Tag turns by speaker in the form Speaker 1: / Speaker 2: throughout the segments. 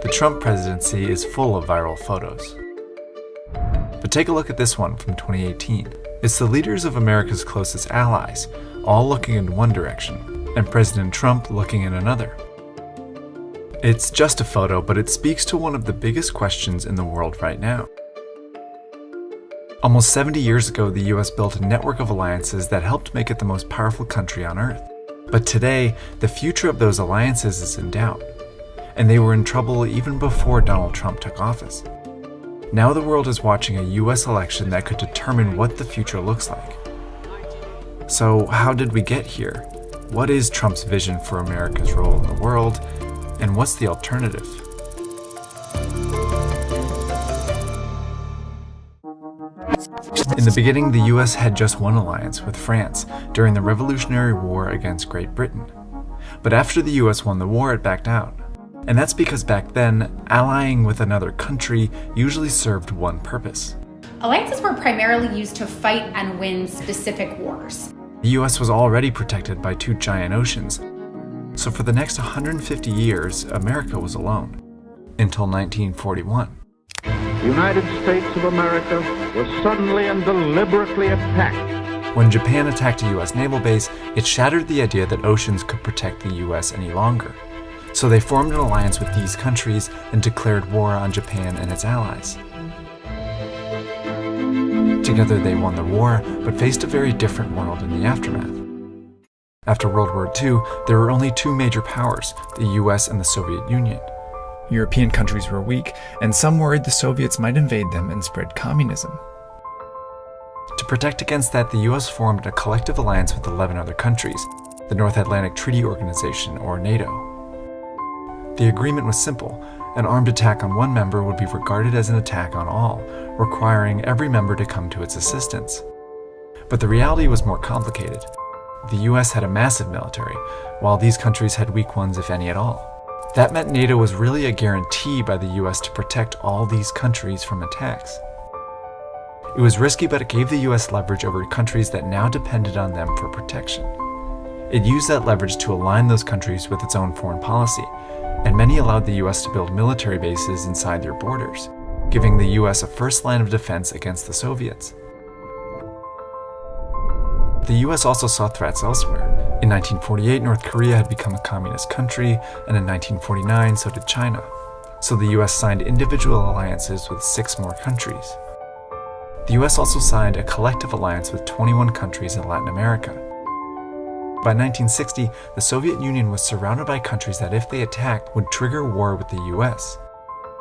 Speaker 1: The Trump presidency is full of viral photos. But take a look at this one from 2018. It's the leaders of America's closest allies, all looking in one direction, and President Trump looking in another. It's just a photo, but it speaks to one of the biggest questions in the world right now. Almost 70 years ago, the US built a network of alliances that helped make it the most powerful country on earth. But today, the future of those alliances is in doubt, and they were in trouble even before Donald Trump took office. Now the world is watching a US election that could determine what the future looks like. So how did we get here? What is Trump's vision for America's role in the world? And what's the alternative? In the beginning, the US had just one alliance with France during the Revolutionary War against Great Britain. But after the US won the war, it backed out. And that's because back then, allying with another country usually served one purpose.
Speaker 2: Alliances were primarily used to fight and win specific wars.
Speaker 1: The US was already protected by two giant oceans, so for the next 150 years, America was alone, until 1941.
Speaker 3: The United States of America was suddenly and deliberately attacked.
Speaker 1: When Japan attacked a US naval base, it shattered the idea that oceans could protect the US any longer. So they formed an alliance with these countries and declared war on Japan and its allies. Together they won the war, but faced a very different world in the aftermath. After World War II, there were only two major powers, the US and the Soviet Union. European countries were weak, and some worried the Soviets might invade them and spread communism. To protect against that, the US formed a collective alliance with 11 other countries, the North Atlantic Treaty Organization, or NATO. The agreement was simple. An armed attack on one member would be regarded as an attack on all, requiring every member to come to its assistance. But the reality was more complicated. The US had a massive military, while these countries had weak ones, if any at all. That meant NATO was really a guarantee by the US to protect all these countries from attacks. It was risky, but it gave the US leverage over countries that now depended on them for protection. It used that leverage to align those countries with its own foreign policy, and many allowed the US to build military bases inside their borders, giving the US a first line of defense against the Soviets. The US also saw threats elsewhere. In 1948, North Korea had become a communist country, and in 1949, so did China. So the US signed individual alliances with 6 more countries. The US also signed a collective alliance with 21 countries in Latin America. By 1960, the Soviet Union was surrounded by countries that, if they attacked, would trigger war with the US.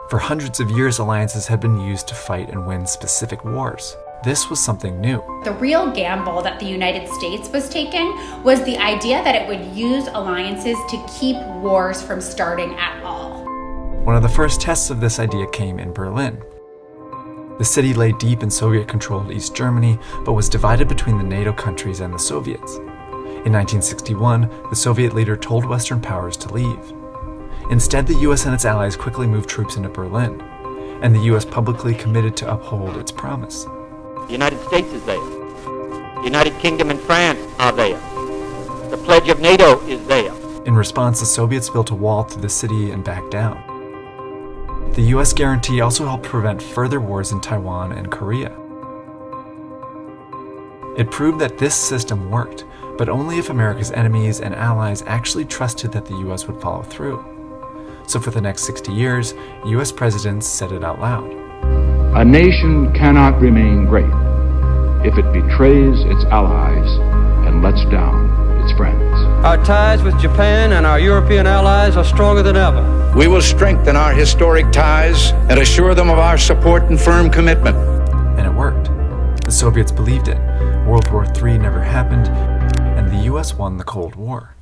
Speaker 1: For hundreds of years, alliances had been used to fight and win specific wars. This was something new.
Speaker 2: The real gamble that the United States was taking was the idea that it would use alliances to keep wars from starting at all.
Speaker 1: One of the first tests of this idea came in Berlin. The city lay deep in Soviet-controlled East Germany, but was divided between the NATO countries and the Soviets. In 1961, the Soviet leader told Western powers to leave. Instead, the US and its allies quickly moved troops into Berlin, and the US publicly committed to uphold its promise.
Speaker 4: The United States is there. The United Kingdom and France are there. The pledge of NATO is there.
Speaker 1: In response, the Soviets built a wall through the city and backed down. The US guarantee also helped prevent further wars in Taiwan and Korea. It proved that this system worked, but only if America's enemies and allies actually trusted that the US would follow through. So for the next 60 years, US presidents said it out loud.
Speaker 3: A nation cannot remain great if it betrays its allies and lets down its friends.
Speaker 5: Our ties with Japan and our European allies are stronger than ever.
Speaker 6: We will strengthen our historic ties and assure them of our support and firm commitment.
Speaker 1: And it worked. The Soviets believed it. World War III never happened, and the US won the Cold War.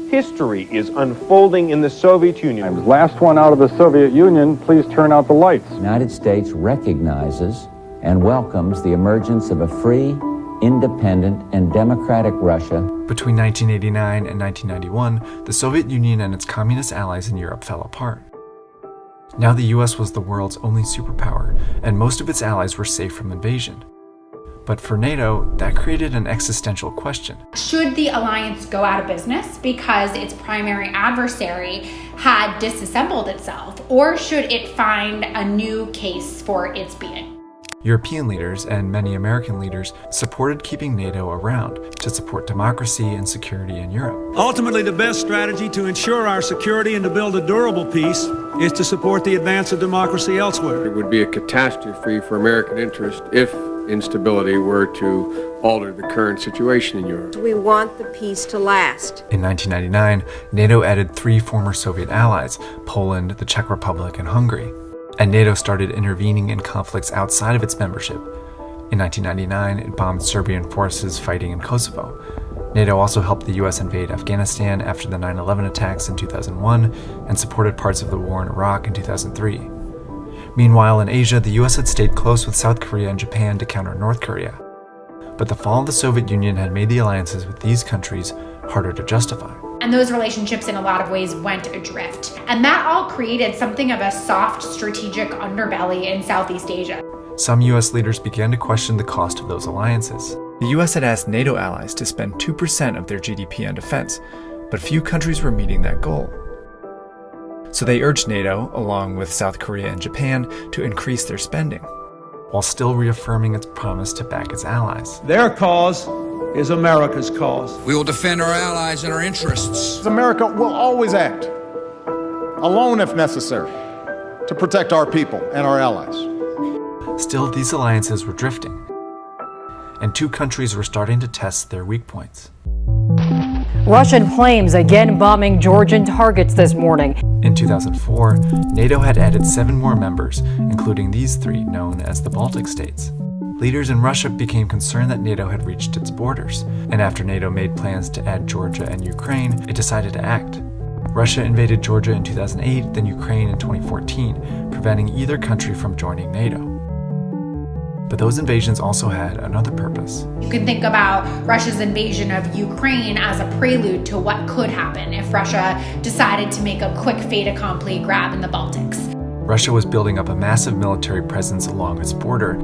Speaker 7: History is unfolding in the Soviet Union.
Speaker 8: Last one out of the Soviet Union, please turn out the lights.
Speaker 9: The United States recognizes and welcomes the emergence of a free, independent, and democratic Russia.
Speaker 1: Between 1989 and 1991, the Soviet Union and its communist allies in Europe fell apart. Now the US was the world's only superpower, and most of its allies were safe from invasion. But for NATO, that created an existential question.
Speaker 2: Should the alliance go out of business because its primary adversary had disassembled itself, or should it find a new case for its being?
Speaker 1: European leaders and many American leaders supported keeping NATO around to support democracy and security in Europe.
Speaker 10: Ultimately, the best strategy to ensure our security and to build a durable peace is to support the advance of democracy elsewhere.
Speaker 11: It would be a catastrophe for American interest if instability were to alter the current situation in Europe.
Speaker 12: We want the peace to last.
Speaker 1: In 1999, NATO added 3 former Soviet allies, Poland, the Czech Republic, and Hungary. And NATO started intervening in conflicts outside of its membership. In 1999, it bombed Serbian forces fighting in Kosovo. NATO also helped the US invade Afghanistan after the 9/11 attacks in 2001 and supported parts of the war in Iraq in 2003. Meanwhile, in Asia, the US had stayed close with South Korea and Japan to counter North Korea. But the fall of the Soviet Union had made the alliances with these countries harder to justify.
Speaker 2: And those relationships in a lot of ways went adrift. And that all created something of a soft strategic underbelly in Southeast Asia.
Speaker 1: Some US leaders began to question the cost of those alliances. The US had asked NATO allies to spend 2% of their GDP on defense, but few countries were meeting that goal. So they urged NATO, along with South Korea and Japan, to increase their spending, while still reaffirming its promise to back its allies.
Speaker 10: Their cause is America's cause.
Speaker 13: We will defend our allies and our interests.
Speaker 8: America will always act, alone if necessary, to protect our people and our allies.
Speaker 1: Still, these alliances were drifting, and 2 countries were starting to test their weak points.
Speaker 14: Russian planes again bombing Georgian targets this morning.
Speaker 1: In 2004, NATO had added 7 more members, including these 3 known as the Baltic states. Leaders in Russia became concerned that NATO had reached its borders, and after NATO made plans to add Georgia and Ukraine, it decided to act. Russia invaded Georgia in 2008, then Ukraine in 2014, preventing either country from joining NATO. But those invasions also had another purpose.
Speaker 2: You can think about Russia's invasion of Ukraine as a prelude to what could happen if Russia decided to make a quick fait accompli grab in the Baltics.
Speaker 1: Russia was building up a massive military presence along its border,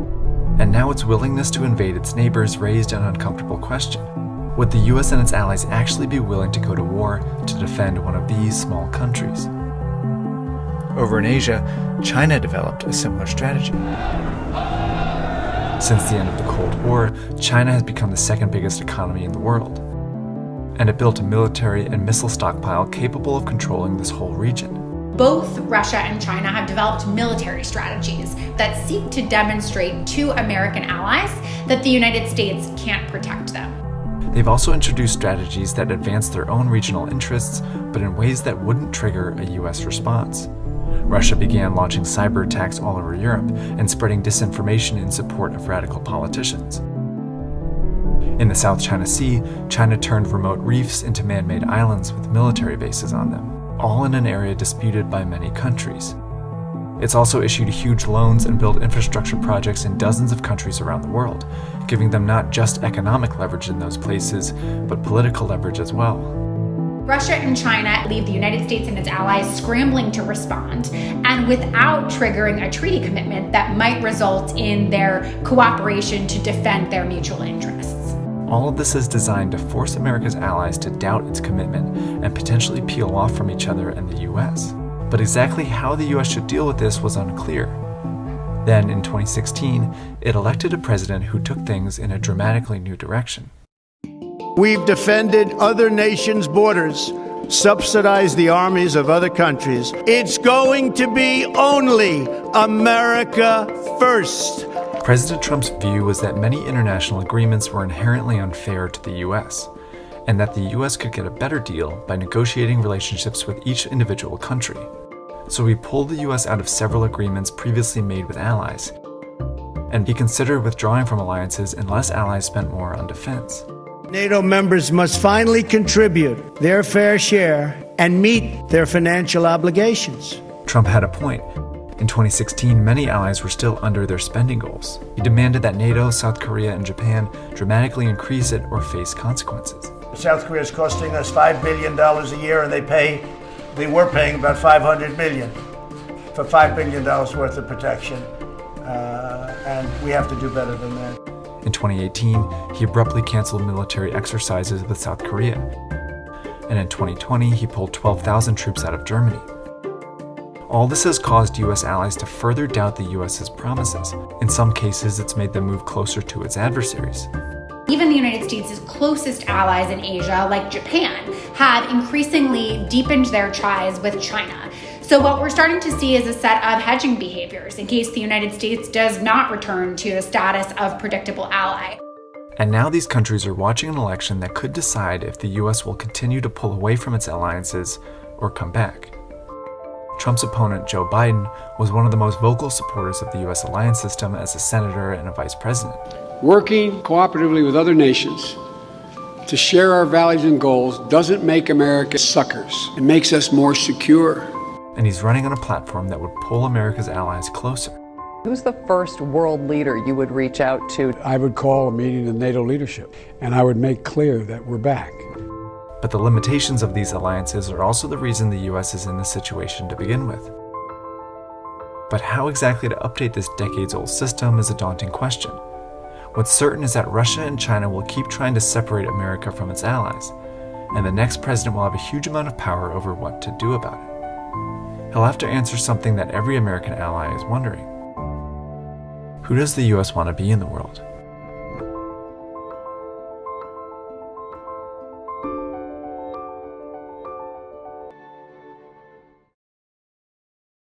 Speaker 1: and now its willingness to invade its neighbors raised an uncomfortable question. Would the US and its allies actually be willing to go to war to defend one of these small countries? Over in Asia, China developed a similar strategy. Since the end of the Cold War, China has become the 2nd biggest economy in the world, and it built a military and missile stockpile capable of controlling this whole region.
Speaker 2: Both Russia and China have developed military strategies that seek to demonstrate to American allies that the United States can't protect them.
Speaker 1: They've also introduced strategies that advance their own regional interests, but in ways that wouldn't trigger a US response. Russia began launching cyber attacks all over Europe and spreading disinformation in support of radical politicians. In the South China Sea, China turned remote reefs into man-made islands with military bases on them, all in an area disputed by many countries. It's also issued huge loans and built infrastructure projects in dozens of countries around the world, giving them not just economic leverage in those places, but political leverage as well.
Speaker 2: Russia and China leave the United States and its allies scrambling to respond, and without triggering a treaty commitment that might result in their cooperation to defend their mutual interests.
Speaker 1: All of this is designed to force America's allies to doubt its commitment and potentially peel off from each other and the US. But exactly how the US should deal with this was unclear. Then, in 2016, it elected a president who took things in a dramatically new direction.
Speaker 15: We've defended other nations' borders, subsidized the armies of other countries. It's going to be only America first.
Speaker 1: President Trump's view was that many international agreements were inherently unfair to the US, and that the US could get a better deal by negotiating relationships with each individual country. So he pulled the US out of several agreements previously made with allies, and he considered withdrawing from alliances unless allies spent more on defense.
Speaker 15: NATO members must finally contribute their fair share and meet their financial obligations.
Speaker 1: Trump had a point. In 2016, many allies were still under their spending goals. He demanded that NATO, South Korea, and Japan dramatically increase it or face consequences.
Speaker 16: South Korea is costing us $5 billion a year, and they were paying about $500 million for $5 billion worth of protection, and we have to do better than that.
Speaker 1: In 2018, he abruptly canceled military exercises with South Korea. And in 2020, he pulled 12,000 troops out of Germany. All this has caused US allies to further doubt the US's promises. In some cases, it's made them move closer to its adversaries.
Speaker 2: Even the United States' closest allies in Asia, like Japan, have increasingly deepened their ties with China. So what we're starting to see is a set of hedging behaviors in case the United States does not return to the status of predictable ally.
Speaker 1: And now these countries are watching an election that could decide if the US will continue to pull away from its alliances or come back. Trump's opponent, Joe Biden, was one of the most vocal supporters of the US alliance system as a senator and a vice president.
Speaker 17: Working cooperatively with other nations to share our values and goals doesn't make America suckers. It makes us more secure.
Speaker 1: And he's running on a platform that would pull America's allies closer.
Speaker 18: Who's the first world leader you would reach out to?
Speaker 17: I would call a meeting of NATO leadership, and I would make clear that we're back.
Speaker 1: But the limitations of these alliances are also the reason the US is in this situation to begin with. But how exactly to update this decades-old system is a daunting question. What's certain is that Russia and China will keep trying to separate America from its allies, and the next president will have a huge amount of power over what to do about it. He'll have to answer something that every American ally is wondering. Who does the US want to be in the world?